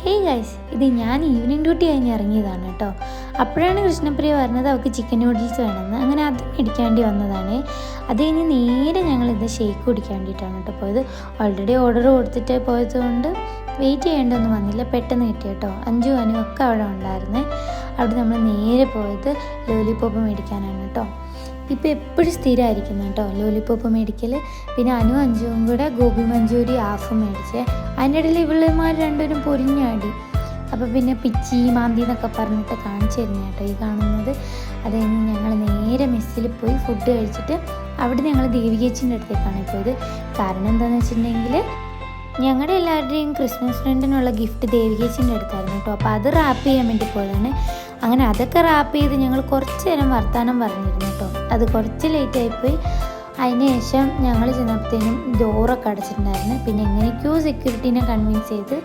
Hey guys, ഇത് ഞാൻ evening duty കഴിഞ്ഞ് ഇറങ്ങിയതാണ് കേട്ടോ. അപ്പോഴാണ് കൃഷ്ണപ്രിയ പറഞ്ഞത് അവൾക്ക് ചിക്കൻ നൂഡിൽസ് വേണമെന്ന്. അങ്ങനെ അത് മേടിക്കാണ്ടി വന്നതാണ്. അത് കഴിഞ്ഞ് നേരെ ഞങ്ങളിത് ഷേക്ക് കുടിക്കാൻ വേണ്ടിയിട്ടാണ് കേട്ടോ പോയത്. ഓൾറെഡി ഓർഡർ കൊടുത്തിട്ട് പോയതുകൊണ്ട് വെയിറ്റ് ചെയ്യേണ്ടതൊന്നും വന്നില്ല, പെട്ടെന്ന് കിട്ടി കേട്ടോ. അഞ്ചു അനു ഒക്കെ അവിടെ ഉണ്ടായിരുന്നേ. അവിടെ നമ്മൾ നേരെ പോയത് ലോലിപോപ്പ് മേടിക്കാനാണ് കേട്ടോ. ഇപ്പോൾ എപ്പോഴും സ്ഥിരമായിരിക്കുന്നു കേട്ടോ ലോലിപോപ്പ് മേടിക്കൽ. പിന്നെ അഞ്ചുവും കൂടെ ഗോബി മഞ്ചൂരി ഹാഫ് മേടിച്ചേ. അതിൻ്റെ ഇടയിൽ ഇവളുമാർ രണ്ടുപേരും പൊരിഞ്ഞാടി. അപ്പോൾ പിന്നെ പിച്ചി മാന്തി എന്നൊക്കെ പറഞ്ഞിട്ട് കാണിച്ചു തരുന്ന കേട്ടോ ഈ കാണുന്നത്. അത് കഴിഞ്ഞ് ഞങ്ങൾ നേരെ മെസ്സിൽ പോയി ഫുഡ് കഴിച്ചിട്ട് അവിടെ ഞങ്ങൾ ദേവികേച്ചിൻ്റെ അടുത്തേക്കാണ് പോയത്. കാരണം എന്താണെന്ന് വെച്ചിട്ടുണ്ടെങ്കിൽ ഞങ്ങളുടെ എല്ലാവരുടെയും ക്രിസ്മസ് ഫ്രണ്ടിനുള്ള ഗിഫ്റ്റ് ദേവികേച്ചിൻ്റെ അടുത്തായിരുന്നു കേട്ടോ. അപ്പോൾ അത് റാപ്പ് ചെയ്യാൻ വേണ്ടി പോയതാണ്. അങ്ങനെ അതൊക്കെ റാപ്പ് ചെയ്ത് ഞങ്ങൾ കുറച്ച് നേരം വർത്തമാനം പറഞ്ഞിരുന്നു കേട്ടോ. അത് കുറച്ച് ലേറ്റായിപ്പോയി. അതിന് ശേഷം ഞങ്ങൾ ചെന്നപ്പോഴത്തേനും ഡോറൊക്കെ അടച്ചിട്ടുണ്ടായിരുന്നു. പിന്നെ എങ്ങനെയൊക്കെയോ സെക്യൂരിറ്റീനെ കൺവിൻസ് ചെയ്ത്